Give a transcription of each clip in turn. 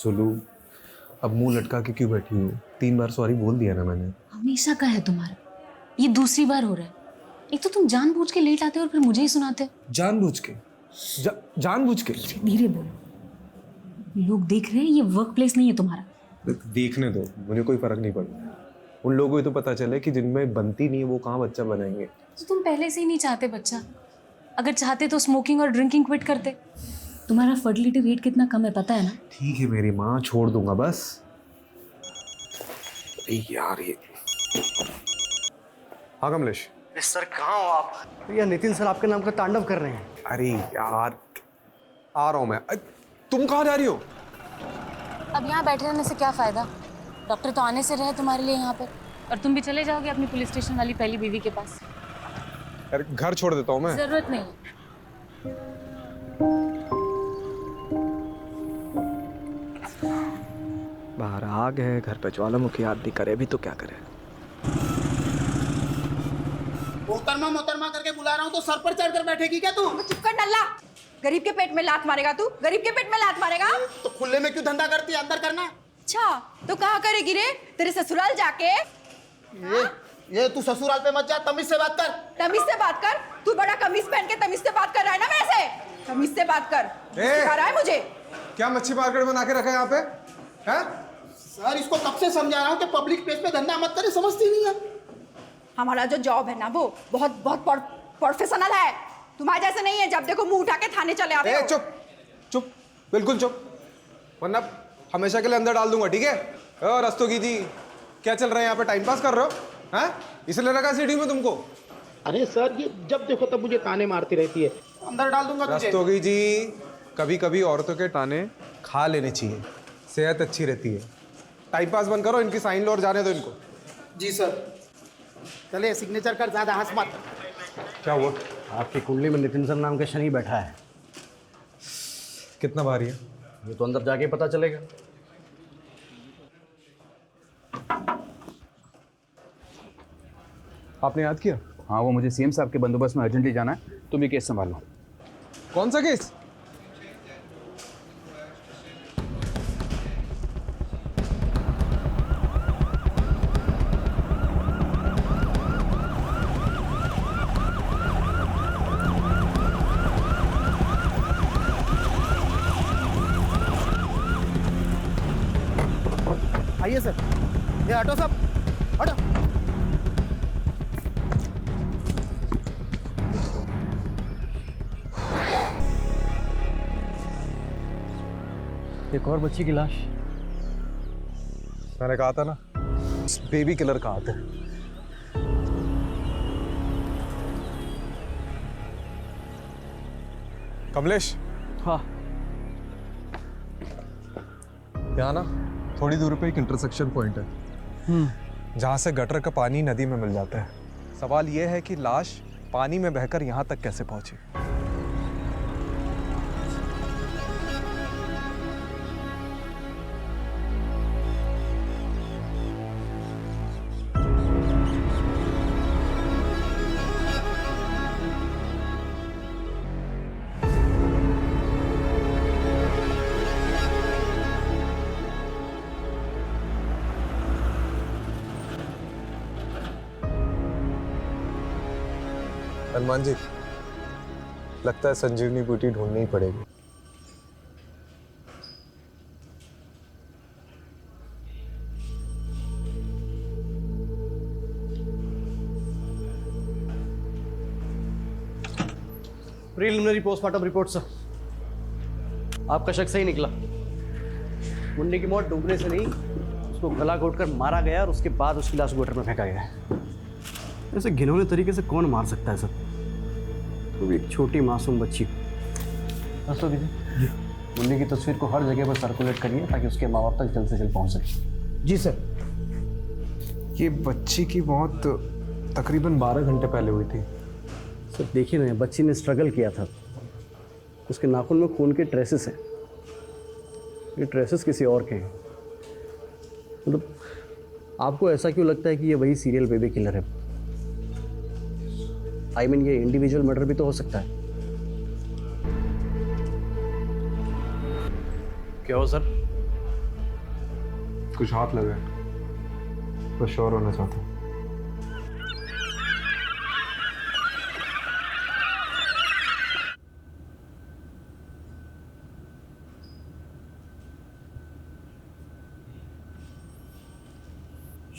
सुलू, अब मुंह लटका के क्यों बैठी हो? 3 बार सॉरी बोल दिया ना मैंने। हमेशा का है तुम्हारा, ये दूसरी बार हो रहा है। एक तो तुम जानबूझ के लेट आते हो और फिर मुझे ही सुनाते हो। जानबूझ के? जानबूझ के? धीरे बोलो, लोग देख रहे हैं, ये वर्क प्लेस नहीं है तुम्हारा। देखने दो, मुझे कोई फर्क नहीं पड़ता। उन लोगों को ये तो पता चले कि जिनमें बनती नहीं है वो कहाँ बच्चा बनाएंगे। तो तुम पहले से ही नहीं चाहते बच्चा। अगर चाहते तो स्मोकिंग और ड्रिंकिंग क्विट करते। तुम्हारा फर्टिलिटी रेट कितना कम है पता है ना? ठीक है मेरी माँ, छोड़ दूंगा बस। यार ये, हाँ कमलेश। सर कहाँ हो आप? भैया नितिन सर आपके नाम का तांडव कर रहे हैं। अरे यार, आ रहा हूँ मैं। तुम कहाँ जा रही हो? अब यहाँ बैठे रहने से क्या फायदा? डॉक्टर तो आने से रहे तुम्हारे लिए यहाँ पर, और तुम भी चले जाओगे अपनी पुलिस स्टेशन वाली पहली बीवी के पास। यार घर छोड़ देता हूँ मैं। जरूरत नहीं। बाहर आ गए, घर पे ज्वालामुखी आरती करे भी तो क्या करे। मोहतरमा करके बुला रहा हूँ तो सर पर चढ़ कर बैठेगी क्या तू? चुप कर नल्ला। गरीब के पेट में लात मारेगा तू? गरीब के पेट में लात मारेगा? तो खुले में क्यों धंधा करती है? अंदर करना। अच्छा तो कहाँ करेगी रे? तेरे ससुराल जाके? ये तू ससुराल पे मत जा, तमीज से बात कर। तमीज से बात कर? तू बड़ा कमीज पहन के तमीज से बात कर रहा है ना मेरे से? तमीज से बात कर। सिखा रहा है मुझे? क्या मच्छी मार्केट बना के रखा है यहाँ पे? हैं? सर इसको कब से समझा रहा हूँ कि पब्लिक प्लेस पे धंधा मत करे, समझती नहीं है। हमारा जो जॉब है ना वो बहुत प्रोफेशनल है। तुम्हारे जैसे नहीं है, जब देखो मुंह उठा के थाने चले आते हो। चुप चुप, बिल्कुल चुप, वरना हमेशा के लिए अंदर डाल दूंगा, ठीक है? और रस्तोगी जी, क्या चल रहा है यहाँ पे? टाइम पास कर रहे हो? हैं? इसलिए रखा सिटी में तुमको? अरे सर ये जब देखो तब मुझे ताने मारती रहती है। अंदर डाल दूंगा तुझे। रस्तोगी जी, कभी कभी औरतों के ताने खा लेने चाहिए, सेहत अच्छी रहती है। टाइम पास बंद करो, इनकी साइन लो और जाने दो इनको। जी सर। चले सिग्नेचर कर, ज्यादा हंस मत। क्या हुआ? आपकी कुंडली में नितिन सर नाम का शनि बैठा है। कितना भारी है? ये तो अंदर जाके पता चलेगा। आपने याद किया? हाँ, वो मुझे सीएम साहब के बंदोबस्त में अर्जेंटली जाना है, तुम ये केस संभाल लो। कौन सा केस? आइए सर। ये ऑटो साहब, ऑटो। एक और बच्ची की लाश। मैंने कहा था ना, बेबी किलर का हाथ है। कमलेश। हाँ। यहाँ ना थोड़ी दूर पे एक इंटरसेक्शन पॉइंट है, जहाँ से गटर का पानी नदी में मिल जाता है। सवाल यह है कि लाश पानी में बहकर यहाँ तक कैसे पहुंची? हनुमान जी, लगता है संजीवनी बूटी ढूंढनी ही पड़ेगी। Preliminary postmortem report sir. आपका शक सही निकला। मुन्नी की मौत डूबने से नहीं, उसको गला घोटकर मारा गया और उसके बाद उसकी लाश गटर में फेंका गया है। ऐसे घिनौने तरीके से कौन मार सकता है सर? तो भी एक छोटी मासूम बच्ची। मुन्नी की तस्वीर को हर जगह पर सर्कुलेट करिए ताकि उसके माँ बाप तक जल्द से जल्द पहुंच सके। जी सर। ये बच्ची की मौत तकरीबन 12 घंटे पहले हुई थी। सर देखिए ना, बच्ची ने स्ट्रगल किया था। उसके नाखून में खून के ट्रेसेस हैं। ये ट्रेसेस किसी और के हैं। मतलब आपको ऐसा क्यों लगता है कि ये वही सीरियल बेबी किलर है? I mean, ये इंडिविजुअल मर्डर भी तो हो सकता है। क्या हो सर? कुछ हाथ लगे तो श्योर होना चाहता हूँ।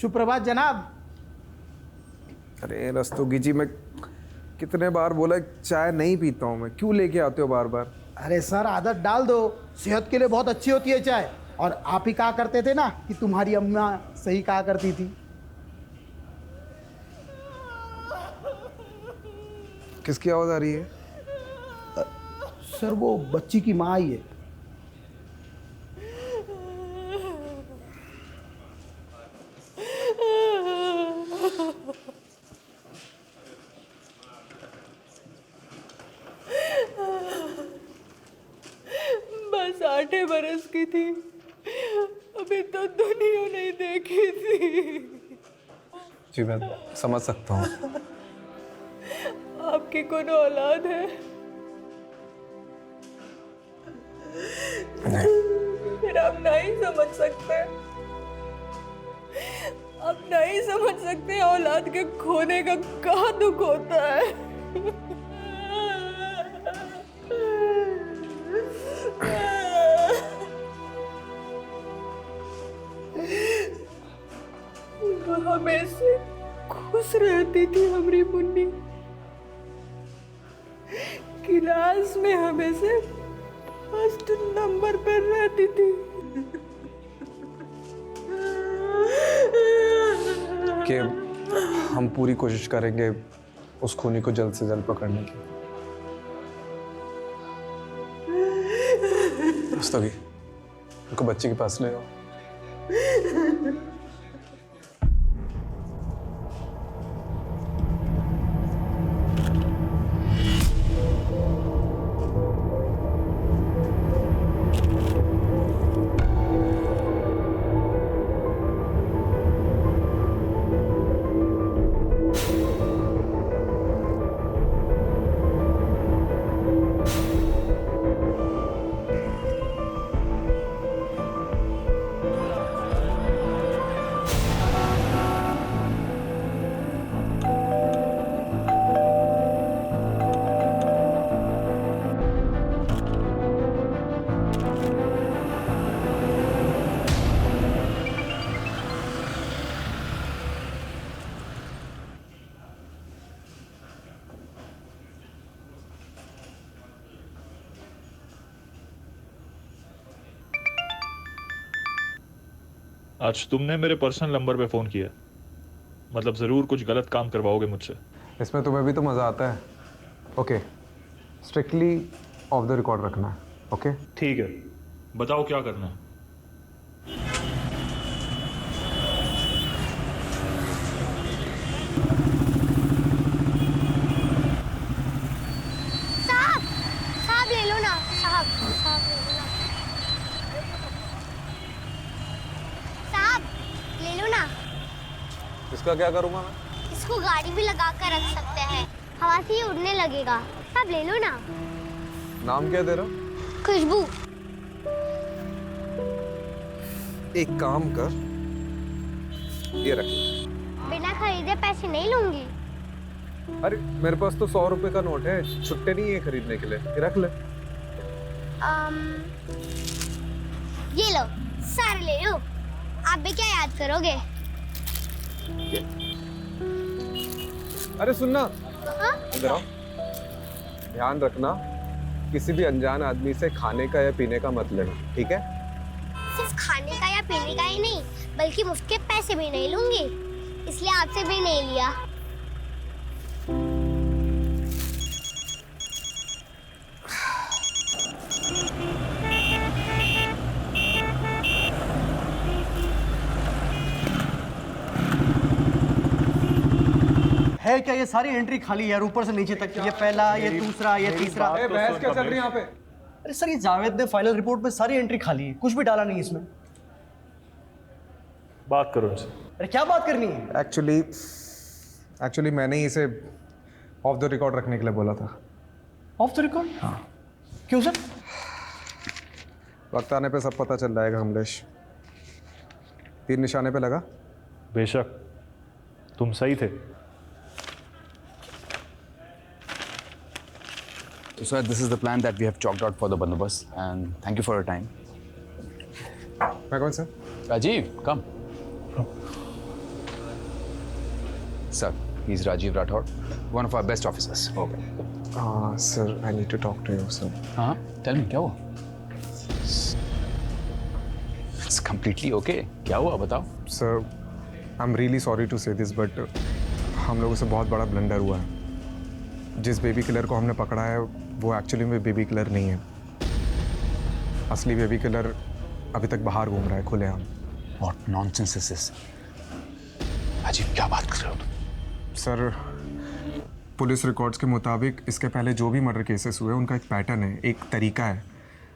सुप्रभात जनाब। अरे रस्तोगी जी, मैं कितने बार बोला चाय नहीं पीता हूँ मैं, क्यों लेके आते हो बार बार? अरे सर, आदत डाल दो, सेहत के लिए बहुत अच्छी होती है चाय। और आप ही कहा करते थे ना कि तुम्हारी अम्मा सही कहा करती थी। किसकी आवाज आ रही है? सर वो बच्ची की माँ आई है। बस 8 बरस की थी, अभी तो दुनिया नहीं देखी थी। जी मैं समझ सकता हूँ। आपकी कौन औलाद है? फिर आप नहीं समझ सकते, आप नहीं समझ सकते औलाद के खोने का कहाँ दुख होता है। हमेशा खुश रहती थी हमारी मुन्नी, क्लास में हमेशा फर्स्ट नंबर पर रहती थी। कि हम पूरी कोशिश करेंगे उस खूनी को जल्द से जल्द पकड़ने की। रस्तोगी, उनको बच्चे के पास ले आओ। आज तुमने मेरे पर्सनल नंबर पे फ़ोन किया, मतलब ज़रूर कुछ गलत काम करवाओगे मुझसे। इसमें तुम्हें भी तो मज़ा आता है। Okay, strictly of the record रखना है। ओके ठीक है, बताओ क्या करना है। साहब, साहब ले लो ना, साहब, साहब ले लो ना, साहब ले लो ना। इसका क्या करूँगा मैं? इसको गाड़ी भी लगा कर रख सकते हैं, हवा से ही उड़ने लगेगा। साहब ले लो ना। नाम क्या है तेरा? खुशबू। एक काम कर, ये रख। बिना खरीदे पैसे नहीं लूंगी। अरे मेरे पास तो 100 रुपए का नोट है, छुट्टे नहीं है खरीदने के लिए, ये रख ले। ये लो, सारे ले लो। आप भी क्या याद करोगे? अरे सुनना, हाँ? इधर आओ। ध्यान रखना, किसी भी अनजान आदमी से खाने का या पीने का मत लेना, ठीक है? सिर्फ खाने का या पीने का ही नहीं, बल्कि मुफ्त के पैसे भी नहीं लूंगी, इसलिए आपसे भी नहीं लिया। है क्या ये सारी एंट्री खाली है, ऊपर से नीचे तक। ये पहला, ये दूसरा, ये तीसरा। बहस क्या चल रही है यहाँ पे? अरे सर, ये जावेद ने फाइनल रिपोर्ट में सारी एंट्री खाली है, कुछ भी डाला नहीं इसमें। बात करो इनसे। अरे क्या बात करनी है? एक्चुअली मैंने ही इसे ऑफ द रिकॉर्ड रखने के लिए बोला था। Of the record? हाँ। क्यों सर? वक्त आने पे सब पता चल जाएगा कमलेश। तीर निशाने पे लगा? बेशक, तुम सही थे। So, sir, this is the plan that we have chalked out for the bandobast, and thank you for your time. मैं कौन sir? Rajiv, come. Sir, he's Rajiv Rathod, one of our best officers. Okay. Sir I need to talk to you sir. हाँ, tell me, क्या हुआ? It's completely okay. क्या हुआ बताओ? Sir I am really sorry to say this but हम लोगों से बहुत बड़ा ब्लंडर हुआ है। जिस बेबी किलर को हमने पकड़ा है वो एक्चुअली में बेबी किलर नहीं है। असली बेबी किलर अभी तक बाहर घूम रहा है खुलेआम। What nonsense is this? Rajiv, क्या बात कर रहे हो तुम? सर पुलिस रिकॉर्ड्स के मुताबिक इसके पहले जो भी मर्डर केसेस हुए उनका एक पैटर्न है, एक तरीका है।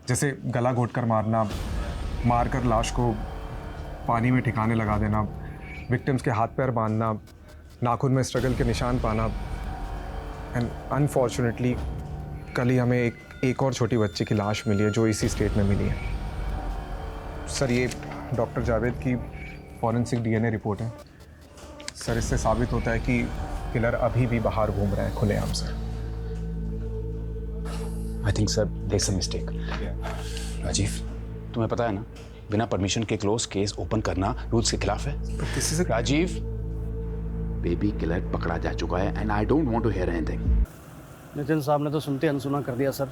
जैसे गला घोंटकर मारना, मारकर लाश को पानी में ठिकाने लगा देना, विक्टिम्स के हाथ पैर बांधना, नाखून में स्ट्रगल के निशान पाना। एंड अनफॉर्चुनेटली कल ही हमें एक और छोटी बच्ची की लाश मिली है जो इसी स्टेट में मिली है। सर ये डॉक्टर जावेद की फॉरेंसिक डीएनए रिपोर्ट है। सर इससे साबित होता है कि किलर अभी भी बाहर घूम रहा है खुलेआम से। I think sir, there's a mistake. Rajiv, तुम्हें पता है ना, बिना परमिशन के क्लोज केस ओपन करना रूल्स के खिलाफ है। राजीव, बेबी किलर पकड़ा जा चुका है and I don't want to hear anything. Nitin साहब ने तो सुनते अनसुना कर दिया सर,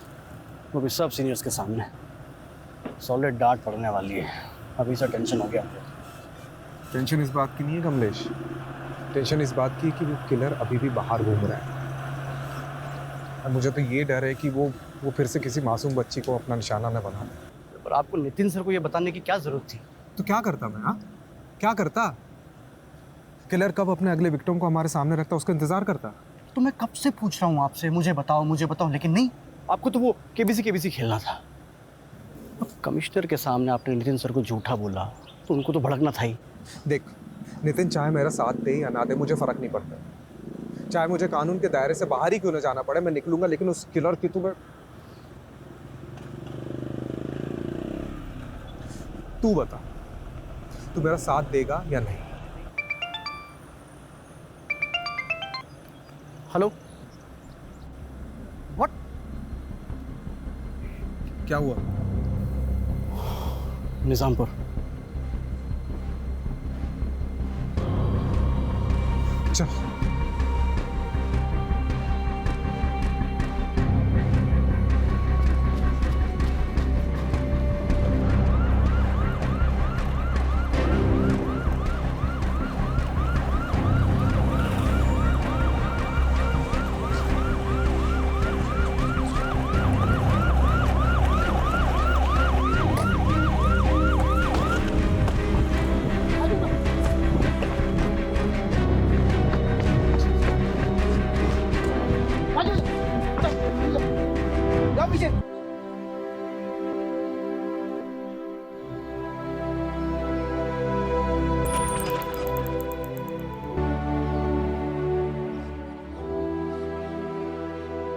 वो भी सब सीनियर्स के सामने। सॉलिड डांट पड़ने वाली है। अभी से टेंशन हो गया। टेंशन इस बात की नहीं है कमलेश, टेंशन इस बात की कि वो किलर अभी भी बाहर घूम रहा है। और मुझे तो ये डर है कि वो फिर से किसी मासूम बच्ची को अपना निशाना न बना दे। पर आपको नितिन सर को ये बताने की क्या जरूरत थी? तो क्या करता मैं? हाँ, क्या करता? किलर कब अपने अगले विक्टिम को हमारे सामने रखता, उसका इंतजार करता। तो मैं कब से पूछ रहा हूँ आपसे, मुझे बताओ, लेकिन नहीं, आपको तो वो केबीसी खेलना था। अब कमिश्नर के सामने आपने नितिन सर को झूठा बोला तो उनको तो भड़कना था ही। देख नितिन, चाहे मेरा साथ दे या ना दे मुझे फर्क नहीं पड़ता। चाहे मुझे कानून के दायरे से बाहर ही क्यों ना जाना पड़े, मैं निकलूंगा, लेकिन उस किलर की तू बता, तू मेरा साथ देगा या नहीं? Hello, what? क्या हुआ? निजामपुर। चल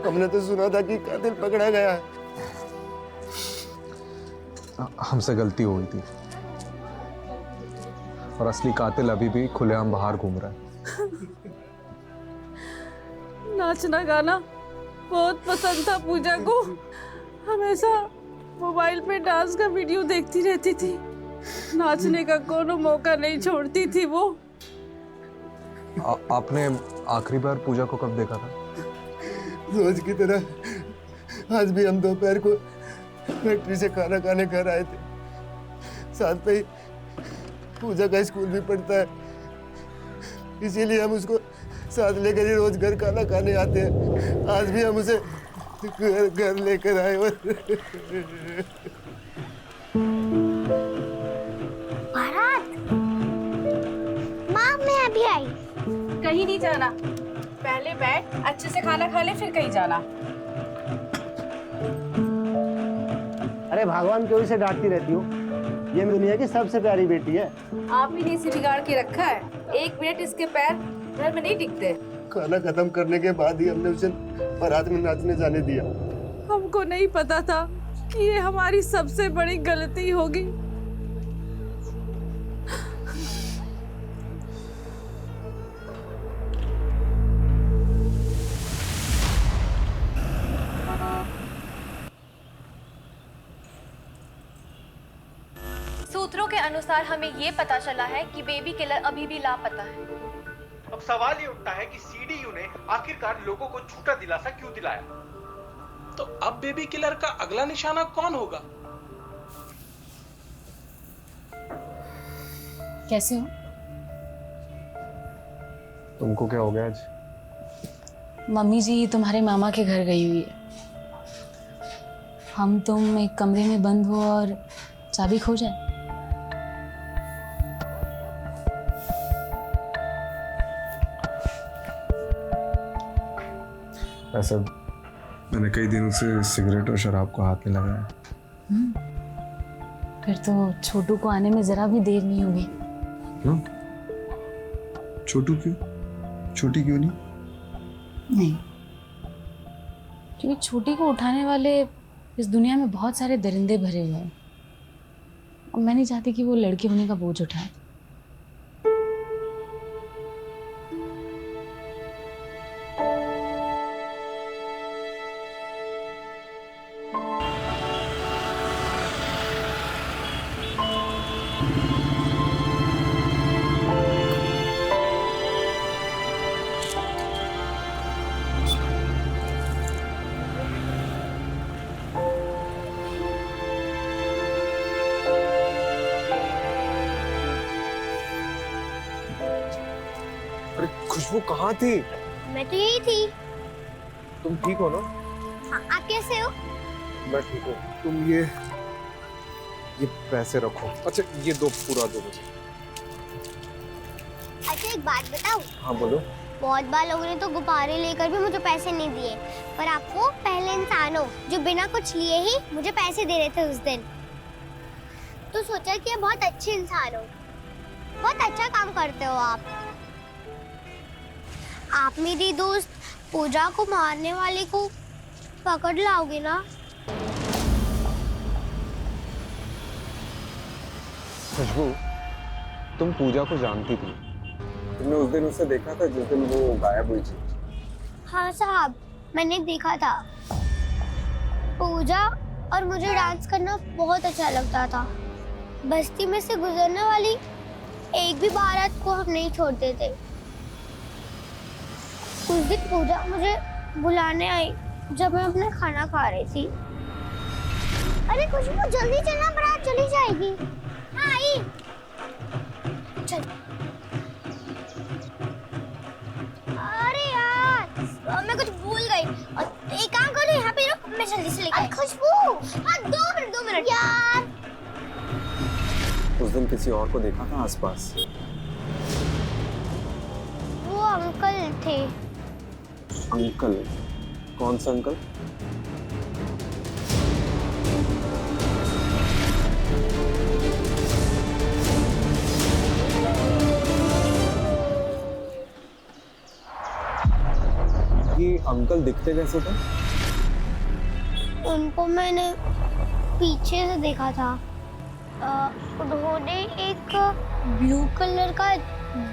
हमने तो सुना था कि कातिल पकड़ा गया है। हमसे गलती हो गई थी और असली कातिल अभी भी खुलेआम बाहर घूम रहा है। नाचना गाना बहुत पसंद था पूजा को, हमेशा मोबाइल पे डांस का वीडियो देखती रहती थी, नाचने का कोनो मौका नहीं छोड़ती थी वो। आपने आखिरी बार पूजा को कब देखा था? रोज की तरह आज भी हम दोपहर को फैक्ट्री से खाना खाने घर आए थे। साथ में ही पूजा का स्कूल भी पढ़ता है, इसीलिए हम उसको साथ लेकर ही रोज घर खाना खाने आते हैं। आज भी हम उसे घर लेकर आए। भारत, माँ मैं अभी आई। कहीं नहीं जाना, पहले बैठ अच्छे से खाना खा ले फिर कहीं जाना। अरे भगवान क्यों इसे डांटती रहती हो? ये दुनिया की सबसे प्यारी बेटी है। आप ही ने इसे बिगाड़ के रखा है, एक मिनट इसके पैर घर में नहीं टिकते। खाना खत्म करने के बाद ही हमने उसे बारात में नाचने जाने दिया। हमको नहीं पता था कि ये हमारी सबसे बड़ी गलती होगी। सूत्रों के अनुसार हमें ये पता चला है कि बेबी किलर अभी भी लापता है। अब सवाल ये उठता है कि सीडीयू ने आखिरकार लोगों को झूठा दिलासा क्यों दिलाया? तो अब बेबी किलर का अगला निशाना कौन होगा? कैसे हो? तुमको क्या हो गया आज? मम्मी जी तुम्हारे मामा के घर गई हुई है। हम तुम एक कमरे में बंद हो और चाबी खो जाए। ऐसा मैंने कई दिनों से सिगरेट और शराब को हाथ में लगाया। फिर तो छोटू को आने में जरा भी देर नहीं होगी। क्यों? छोटू क्यों? छोटी क्यों नहीं? नहीं, क्योंकि छोटी को उठाने वाले इस दुनिया में बहुत सारे दरिंदे भरे हुए हैं और मैं नहीं चाहती कि वो लड़के होने का बोझ उठाए। खुशबू कहाँ थी? मैं तो यही थी। तुम ठीक हो ना? हाँ, आप कैसे हो? मैं ठीक हूँ। तुम ये पैसे रखो। अच्छा ये दो, पूरा दो मुझे। अच्छा एक बात बताऊं? हाँ बोलो। बहुत बार लोगों ने तो गुब्बारे लेकर भी मुझे पैसे नहीं दिए, पर आप वो पहले इंसान हो जो बिना कुछ लिए ही मुझे पैसे दे रहे थे उस दिन। तो सोचा कि आप बहुत अच्छे इंसान हो, बहुत अच्छा काम करते हो आप मेरी दोस्त पूजा को मारने वाले को पकड़ लाओगे ना? खुशबू, तुम पूजा को जानती थी। तुमने उस दिन उसे देखा था जिस दिन वो गायब हुई थी। हाँ साहब, मैंने देखा था। पूजा और मुझे डांस करना बहुत अच्छा लगता था। बस्ती में से गुजरने वाली एक भी बारात को हम नहीं छोड़ते थे। उस दिन पूजा मुझे बुलाने आई जब मैं अपना खाना खा रही थी। अरे खुशबू जल्दी चलना, बारात चली जाएगी। हाँ आई। चल। अरे यार मैं कुछ भूल गई। एक काम करो, यहाँ पे रुक, मैं जल्दी से लेकर। खुशबू हाँ 2 मिनट यार। उस दिन किसी और को देखा था आसपास? वो अंकल थे। अंकल? कौन सा अंकल? ये अंकल दिखते कैसे थे? उनको मैंने पीछे से देखा था। उन्होंने एक ब्लू कलर का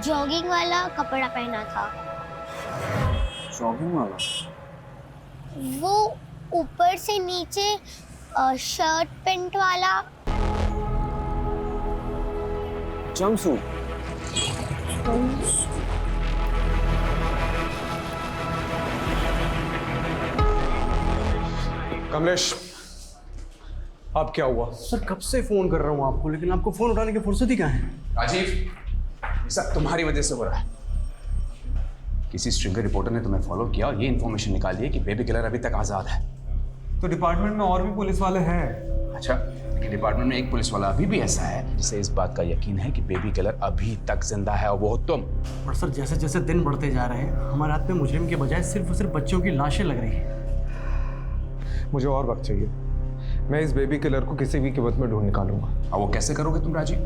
जॉगिंग वाला कपड़ा पहना था। जॉगिंग वाला? वो ऊपर से नीचे शर्ट पैंट वाला। जंपसूट? कमलेश, अब क्या हुआ? सर कब से फोन कर रहा हूँ आपको, लेकिन आपको फोन उठाने की फुर्सत ही कहाँ है? राजीव, ये सब तुम्हारी वजह से हो रहा है। किसी स्ट्रिंगर रिपोर्टर ने तुम्हें फॉलो किया और ये इन्फॉर्मेशन निकाली है कि बेबी किलर अभी तक आजाद है। तो डिपार्टमेंट में और भी पुलिस वाले हैं। अच्छा, लेकिन डिपार्टमेंट में एक पुलिस वाला अभी भी ऐसा है जिसे इस बात का यकीन है कि बेबी किलर अभी तक जिंदा है, और वो तुम। पर सर जैसे जैसे दिन बढ़ते जा रहे हैं हमारे हाथ में मुजरिम के बजाय सिर्फ और सिर्फ बच्चों की लाशें लग रही हैं। मुझे और वक्त चाहिए। मैं इस बेबी किलर को किसी भी कीमत में ढूंढ निकालूंगा। और वो कैसे करोगे तुम राजीव?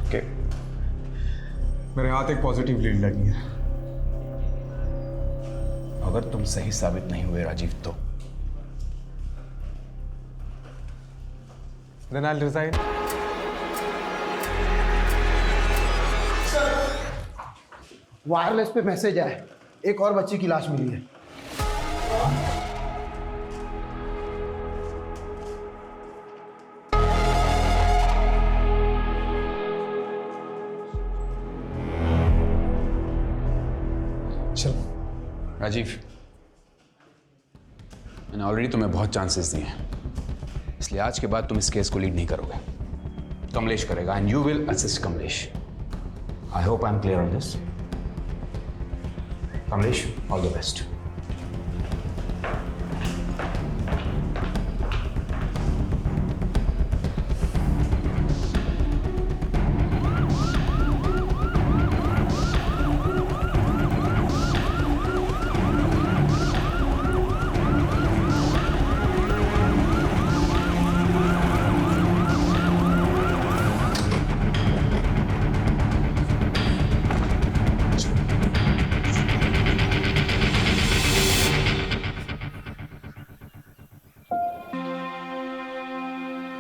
ओके, मेरे हाथ एक पॉजिटिव लीड लगी है। अगर तुम सही साबित नहीं हुए राजीव तो Then I'll resign. वायरलेस पे मैसेज आया, एक और बच्ची की लाश मिली है। राजीव, मैंने ऑलरेडी तुम्हें बहुत चांसेस दिए हैं, इसलिए आज के बाद तुम इस केस को लीड नहीं करोगे। कमलेश करेगा and you will assist Kamlesh. I hope I am clear on this. Kamlesh, all the best.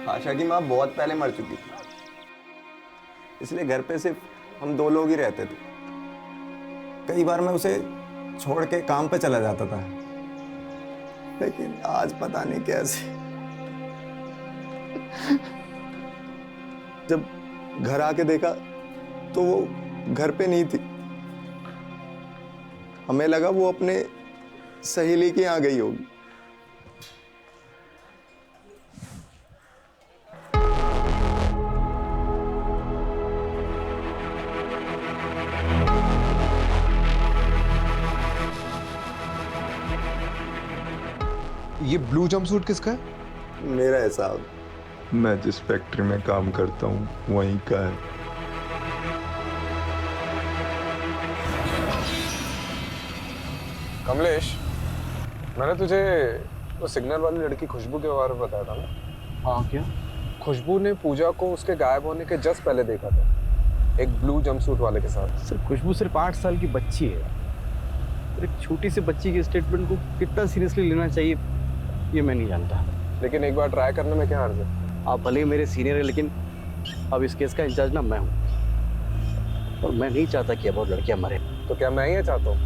Asha की माँ बहुत पहले मर चुकी थी, इसलिए घर पे सिर्फ हम 2 लोग ही रहते थे। कई बार मैं उसे छोड़ के काम पे चला जाता था, लेकिन आज पता नहीं कैसे जब घर आके देखा तो वो घर पे नहीं थी। हमें लगा वो अपने सहेली के यहाँ गई होगी। ये ब्लू जंपसूट किसका है? मेरा है साहब, मैं जिस फैक्ट्री में काम करता हूँ वहीं का है। कमलेश, मैंने तुझे वो सिग्नल वाली लड़की खुशबू के बारे में बताया था ना? हाँ, क्या? खुशबू ने पूजा को उसके गायब होने के जस्ट पहले देखा था, एक ब्लू जंपसूट वाले के साथ। सर, खुशबू सिर्फ 8 साल की बच्ची है। एक छोटी सी बच्ची के स्टेटमेंट को कितना सीरियसली लेना चाहिए ये मैं नहीं जानता। लेकिन एक बार ट्राई करने में क्या हर्ज है? आप भले ही मेरे सीनियर है, लेकिन अब इस केस का इंचार्ज ना मैं हूँ, और मैं नहीं चाहता कि अब और लड़कियां मरे। तो क्या मैं ये चाहता हूँ?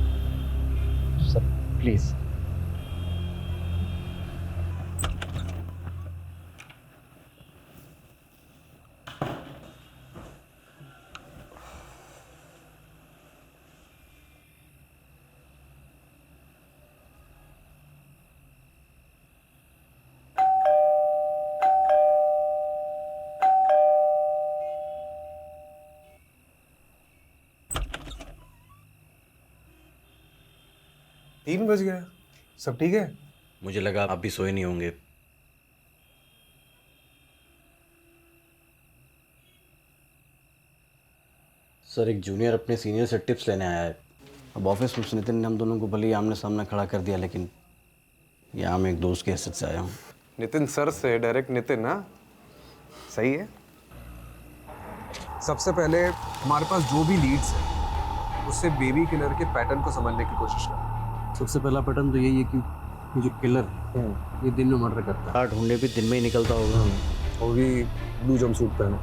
Sir please. तीन बज गया, सब ठीक है? मुझे लगा आप भी सोए नहीं होंगे। सर, एक जूनियर अपने सीनियर से टिप्स लेने आया है। अब ऑफिस में नितिन ने हम दोनों को भले ही आमने सामने खड़ा कर दिया, लेकिन यहाँ मैं एक दोस्त के हैसियत से आया हूँ। नितिन सर से डायरेक्ट नितिन ना? सही है। सबसे पहले हमारे पास जो भी लीड्स है उससे बेबी किलर के पैटर्न को समझने की कोशिश कर। सबसे पहला पैटर्न तो यही है कि ये जो किलर है ये दिन में मर्डर करता है। ढूंढने भी दिन में ही निकलता होगा, वो भी ब्लू जंपसूट पहने।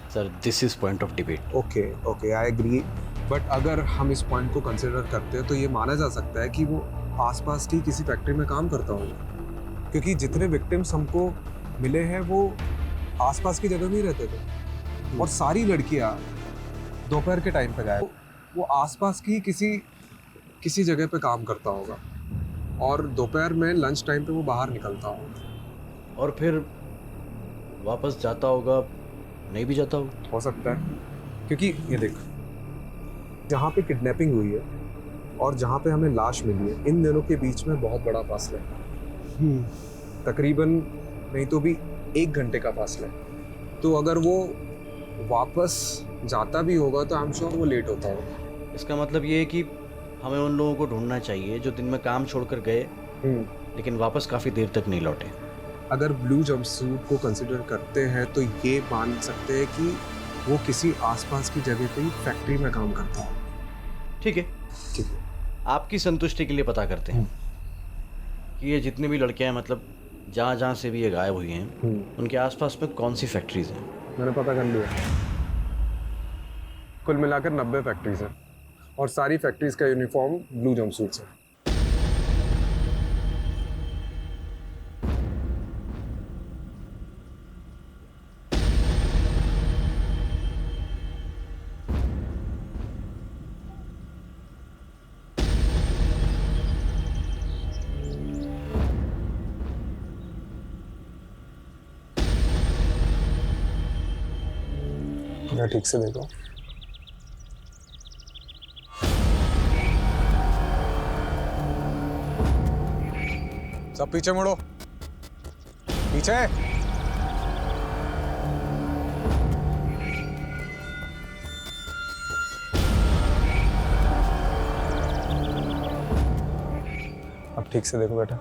Sir, this is point of debate. Okay, I agree, but अगर हम इस पॉइंट को कंसिडर करते हैं तो ये माना जा सकता है कि वो आसपास की किसी फैक्ट्री में काम करता होगा, क्योंकि जितने विक्टिम्स हमको मिले हैं वो आसपास की जगह में ही रहते थे, और सारी लड़कियां दोपहर के टाइम पे गायब। वो आसपास की किसी जगह पे काम करता होगा, और दोपहर में लंच टाइम पे वो बाहर निकलता होगा, और फिर वापस जाता होगा, नहीं भी जाता हो सकता है। क्योंकि ये देख, जहाँ पे किडनैपिंग हुई है और जहाँ पे हमें लाश मिली है, इन दोनों के बीच में बहुत बड़ा फासला है। तकरीबन नहीं तो भी 1 घंटे का फासला है। तो अगर वो वापस जाता भी होगा तो आई एम श्योर वो लेट होता होगा। इसका मतलब ये है कि हमें उन लोगों को ढूंढना चाहिए जो दिन में काम छोड़कर गए लेकिन वापस काफ़ी देर तक नहीं लौटे। अगर ब्लू जंपसूट को कंसिडर करते हैं तो ये मान सकते हैं कि वो किसी आसपास की जगह पे ही फैक्ट्री में काम करता हो। ठीक है, आपकी संतुष्टि के लिए पता करते हैं कि ये जितनी भी लड़कियां हैं, मतलब जहाँ जहाँ से भी ये गायब हुई हैं, उनके आसपास में कौन सी फैक्ट्रीज हैं। मैंने पता कर लिया, कुल मिलाकर 90 फैक्ट्रीज हैं, और सारी फैक्ट्रीज का यूनिफॉर्म ब्लू जंपसूट्स है। जरा ठीक से देखो। सब पीछे मुड़ो, पीछे। अब ठीक से देखो बेटा।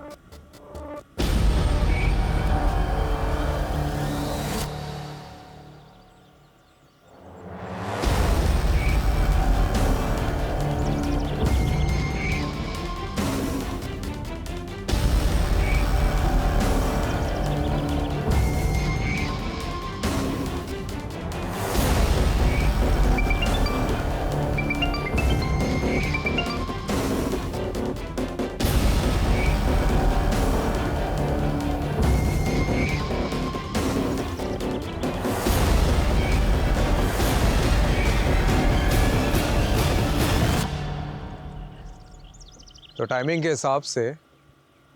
तो टाइमिंग के हिसाब से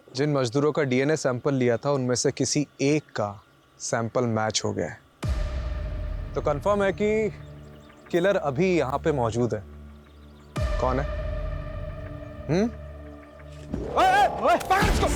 जिन मजदूरों का डीएनए सैंपल लिया था उनमें से किसी एक का सैंपल मैच हो गया है। तो कंफर्म है कि किलर अभी यहाँ पे मौजूद है। कौन है? ओए, ओए, पकड़ इसको!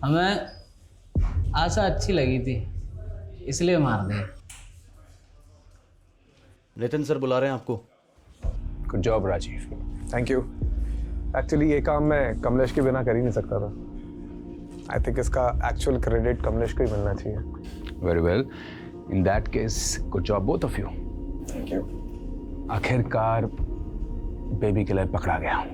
हमें आशा अच्छी लगी थी इसलिए मार दे। नितिन सर बुला रहे हैं आपको। Good job Rajeev. Thank you. Actually ये काम मैं कमलेश के बिना कर ही नहीं सकता था। आई थिंक इसका एक्चुअल क्रेडिट कमलेश को ही मिलना चाहिए। Very well, in that case good job both of you. Thank you. आखिरकार बेबी किलर पकड़ा गया।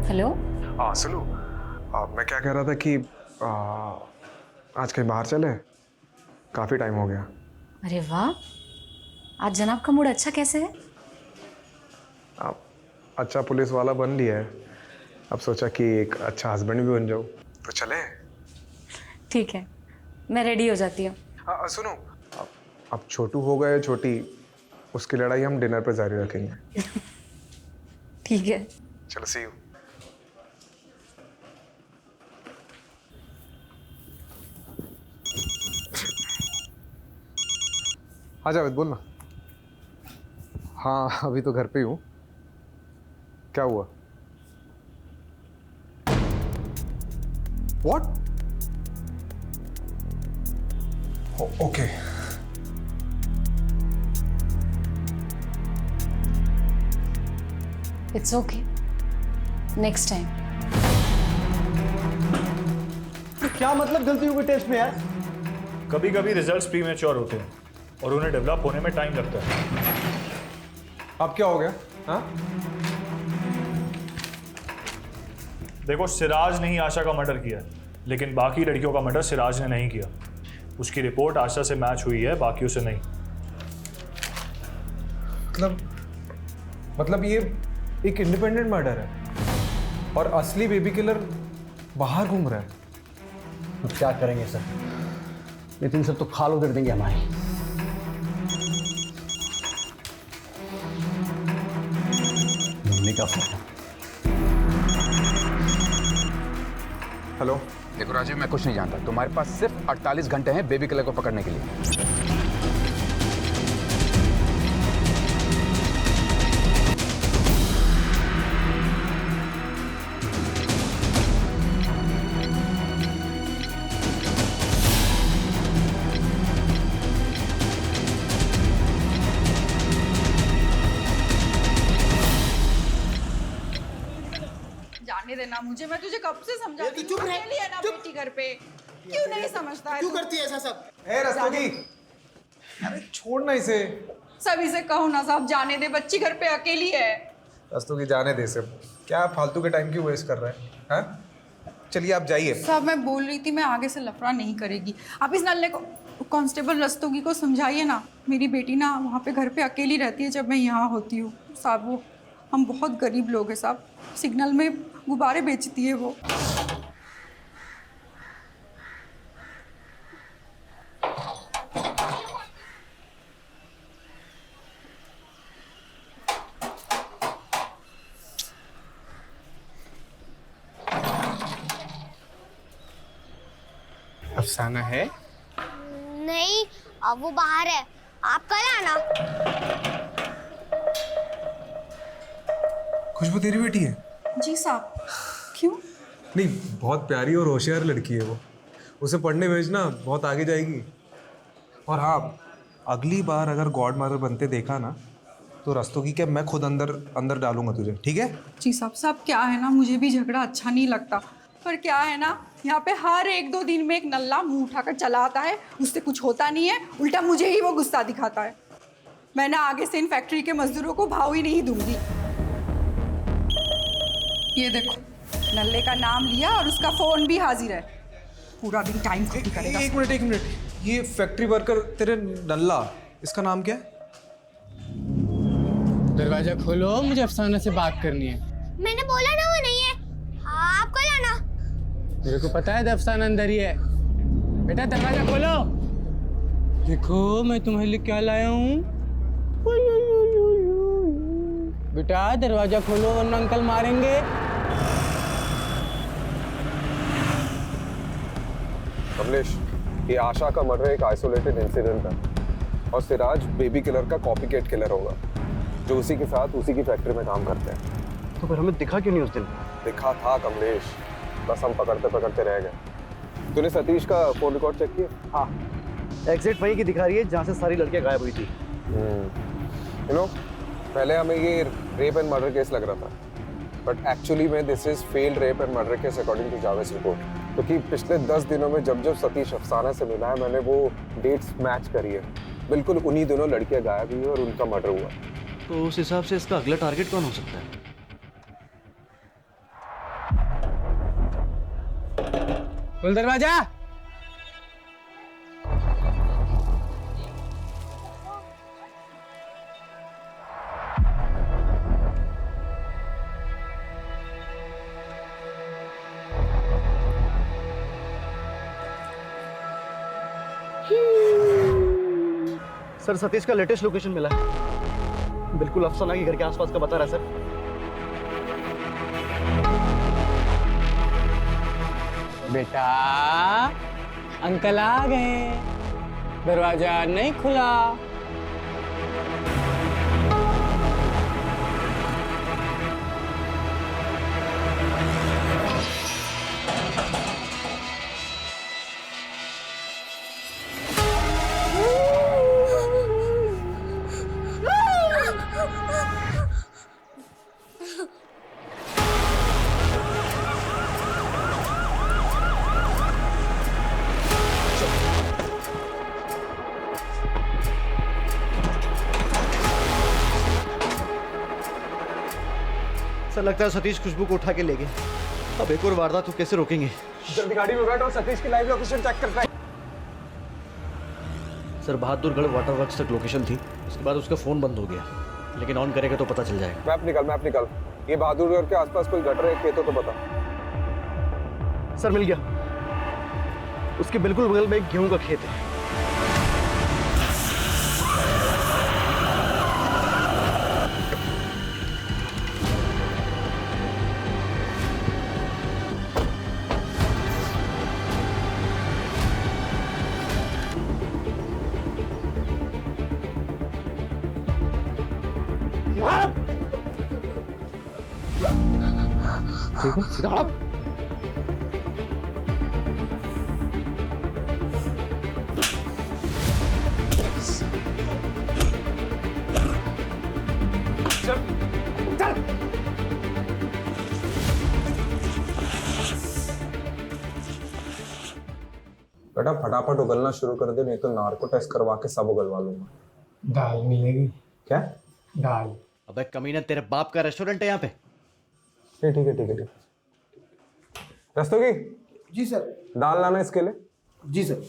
हेलो। हाँ सुनो, मैं क्या कह रहा था कि आज कहीं बाहर चले, काफ़ी टाइम हो गया। अरे वाह, आज जनाब का मूड अच्छा कैसे है? आप अच्छा पुलिस वाला बन लिया है, अब सोचा कि एक अच्छा हस्बैंड भी बन जाऊँ। तो चले? ठीक है, मैं रेडी हो जाती हूँ। सुनो, अब छोटू हो गए छोटी, उसकी लड़ाई हम डिनर पे जारी रखेंगे। ठीक है, चलो सी यू। हाँ जावेद बोल ना। हाँ अभी तो घर पे ही हूँ। क्या हुआ? What? Okay. It's okay, next time. क्या मतलब गलती हुई टेस्ट में यार? कभी कभी रिजल्ट्स प्रीमेच्योर होते हैं और उन्हें डेवलप होने में टाइम लगता है। अब क्या हो गया? हाँ? देखो, सिराज ने ही आशा का मर्डर किया, लेकिन बाकी लड़कियों का मर्डर सिराज ने नहीं किया। उसकी रिपोर्ट आशा से मैच हुई है, बाकियों से नहीं। मतलब ये एक इंडिपेंडेंट मर्डर है और असली बेबी किलर बाहर घूम रहा है। तो क्या करेंगे सर? नितिन सर तो खाल उधर देंगे हमारी। ढूंढने का फोन। हेलो। देखो राजीव, मैं कुछ नहीं जानता। तुम्हारे पास सिर्फ 48 घंटे हैं बेबी किलर को पकड़ने के लिए। जाने देना मुझे, मैं तुझे कब से समझा रही हूँ, अकेली है ना बेटी घर पे, क्यों नहीं समझता है? क्यों करती है ऐसा सब? ए रस्तोगी, अरे छोड़ना इसे। सभी से कहो ना साहब जाने दे, बच्ची घर पे अकेली है। रस्तोगी जाने दे से, क्या फालतू के टाइम क्यों वेस्ट कर रहे हैं? हाँ? चलिए आप जाइए। साहब मैं बोल रही थी मैं आगे से लफड़ा नहीं करेगी, आप इस नल्ले को कांस्टेबल रस्तोगी को समझाइए ना, मेरी बेटी ना वहाँ पे घर पे अकेली रहती है जब मैं यहाँ होती हूँ साहब। वो हम बहुत गरीब लोग हैं साहब, सिग्नल में गुब्बारे बेचती है वो। अफसाना है? नहीं, अब वो बाहर है, आप कल आना। खुशबू तेरी बेटी है? जी साहब। क्यों? नहीं, बहुत प्यारी और होशियार लड़की है वो, उसे पढ़ने भेजना, बहुत आगे जाएगी। और हाँ, अगली बार अगर गॉड मदर बनते देखा ना तो रस्तोगी के मैं खुद अंदर डालूंगा तुझे, ठीक है? जी साहब। साहब क्या है ना, मुझे भी झगड़ा अच्छा नहीं लगता, पर क्या है ना यहाँ पे हर 1-2 दिन में एक नल्ला मुंह उठाकर चला आता है, उससे कुछ होता नहीं है, उल्टा मुझे ही वो गुस्सा दिखाता है। मैं ना आगे से इन फैक्ट्री के मजदूरों को भाव ही नहीं दूंगी। ये देखो, नल्ले का नाम लिया और उसका फोन भी हाजिर है, पूरा दिन टाइम खत्म करेगा। एक मिनट, ये फैक्ट्री वर्कर तेरे नल्ला, इसका नाम क्या है? दरवाजा खोलो, मुझे अफसाना से बात करनी है। मैंने बोला ना वो नहीं है, आप कल आना। मेरे को पता है अफसाना अंदर ही है। बेटा दरवाजा खोलो। देखो मैं तुम्हारे लिए क्या लाया हूँ। बेटा दरवाजा खोलो वरना अंकल मारेंगे। कमलेश, ये आशा का मर्डर एक आइसोलेटेड इंसिडेंट है और सिराज बेबी किलर का कॉपीकैट किलर होगा जो उसी के साथ उसी की फैक्ट्री में काम करते हैं। तो फिर हमें दिखा क्यों नहीं उस दिन? दिखा था कमलेश, बस हम पकड़ते रह गए। तूने सतीश का फोन रिकॉर्ड चेक किया? हाँ, एग्जैक्ट वहीं की दिखा रही है जहाँ से सारी लड़कियाँ गायब हुई थी। यू नो, पहले हमें ये रेप एंड मर्डर केस लग रहा था, बट एक्चुअली में this is failed rape and murder case according to Javed report. क्योंकि पिछले 10 दिनों में जब सतीश अफसाना से मिला है, मैंने वो डेट्स मैच करी है, बिल्कुल उन्हीं दोनों लड़कियां गायब हुई और उनका मर्डर हुआ। तो उस हिसाब से इसका अगला टारगेट कौन हो सकता है? खोल दरवाजा। सर सतीश का लेटेस्ट लोकेशन मिला है, बिल्कुल अफसाना के घर के आसपास का बता रहा है सर। बेटा अंकल आ गए, दरवाजा नहीं खुला। सर लगता है सतीश खुशबू को उठा के ले गए, अब एक और वारदात तो कैसे रोकेंगे? जल्दी गाड़ी में बैठो, सतीश की लाइव लोकेशन चेक कर रहे हैं। सर बहादुरगढ़ वाटर वर्क्स तक लोकेशन थी, उसके बाद उसका फोन बंद हो गया, लेकिन ऑन करेगा तो पता चल जाएगा। मैप निकल। ये बहादुरगढ़ के आसपास कोई गटर है, खेतों तो बता। सर मिल गया, उसके बिल्कुल बगल में एक गेहूं का खेत है। ठीक है, सीधा आप। चल। बेटा फटाफट उगलना शुरू कर दे, नहीं तो नार्को टेस्ट करवा के सब उगलवा लूंगा। दाल मिलेगी क्या? दाल। अबे कमीना, तेरे बाप का रेस्टोरेंट है यहाँ पे? ठीक है। रस्तोगी जी सर। दाल लाना इसके लिए। जी सर।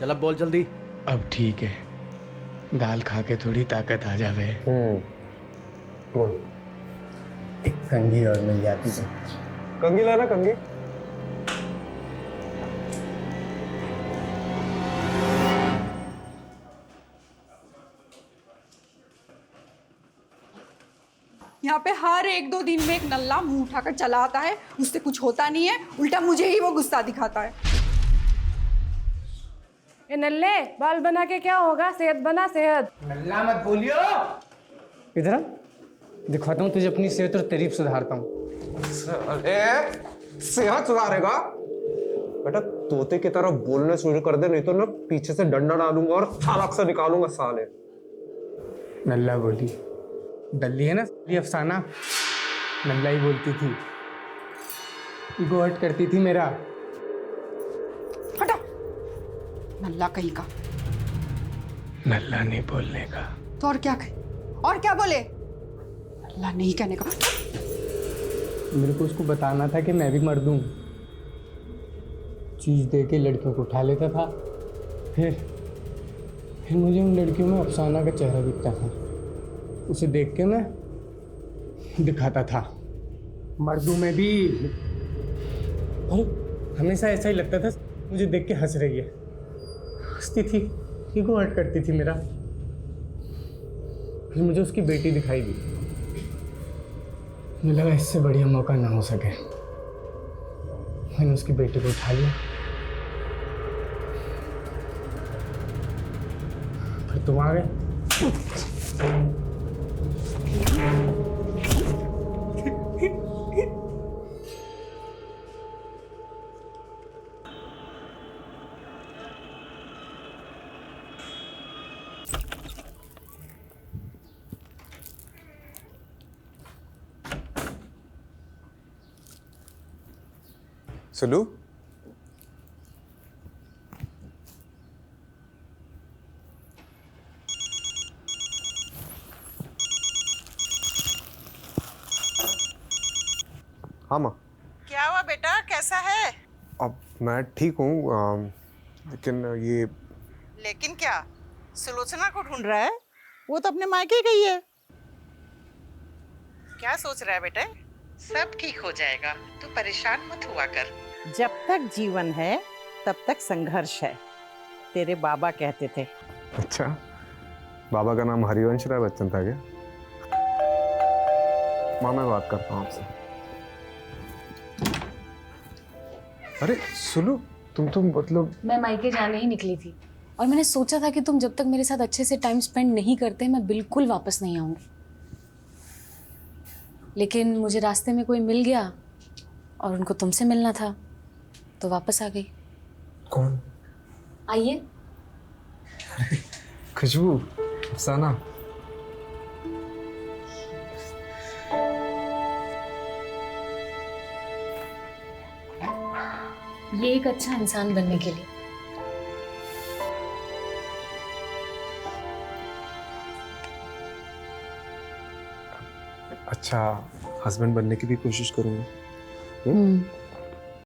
चल अब बोल जल्दी। अब ठीक है, दाल खा के थोड़ी ताकत आ जावे। बोल। एक कंघी और मिल जाती तो। कंघी लाना, कंघी। यहाँ पे हर 1-2 दिन में एक नल्ला मुंह उठाकर चला आता है, उससे कुछ होता नहीं है, उल्टा मुझे ही वो गुस्सा दिखाता है। ए नल्ले, बाल बना के क्या होगा? सेहत बना, सेहत। नल्ला मत बोलियो। इधर आ, दिखाता हूँ तुझे अपनी सेहत और तारीफ सुधारता हूँ। अरे सेहत सुधारेगा? बेटा तोते की तरह बोलने शुरू कर दे, नहीं तो ना पीछे से डंडा डालूंगा और थालक से निकालूंगा साले। नल्ला बोली, डल्ली है ना ये अफसाना, नल्ला ही बोलती थी, ईगो हर्ट करती थी मेरा। हटा, नल्ला कहीं का। नल्ला नहीं बोलने का तो और क्या कहे? और क्या बोले? नल्ला नहीं कहने का। मेरे को उसको बताना था कि मैं भी मर्द हूँ। चीज दे के लड़कियों को उठा लेता था, फिर मुझे उन लड़कियों में अफसाना का चेहरा दिखता था, उसे देख के मैं दिखाता था मर्दों में भी। और हमेशा ऐसा ही लगता था मुझे देख के हंस रही है, हंसती थी, ईगो हर्ट करती थी मेरा। फिर मुझे उसकी बेटी दिखाई दी, मुझे लगा इससे बढ़िया मौका ना हो सके, मैंने उसकी बेटी को उठा लिया। फिर तुम आ गए। सुलू, हाँ माँ। क्या हुआ बेटा, कैसा है? अब मैं ठीक हूँ, लेकिन ये। लेकिन क्या? सुलोचना को ढूंढ रहा है? वो तो अपने मायके गई है। क्या सोच रहा है बेटे? सब ठीक हो जाएगा, तू परेशान मत हुआ कर। जब तक जीवन है तब तक संघर्ष है, तेरे बाबा कहते थे। अच्छा, बाबा का नाम हरिवंश राय बच्चन था क्या? माँ मैं बात करता हूँ आपसे। अरे सुलू, तुम मतलब। मैं मायके जाने ही निकली थी और मैंने सोचा था कि तुम जब तक मेरे साथ अच्छे से टाइम स्पेंड नहीं करते मैं बिल्कुल वापस नहीं आऊंगी, लेकिन मुझे रास्ते में कोई मिल गया और उनको तुमसे मिलना था तो वापस आ गई। कौन? आइए। खुशबू, अफसाना। ये एक अच्छा इंसान बनने के लिए। अच्छा हस्बैंड बनने की भी कोशिश करूंगा।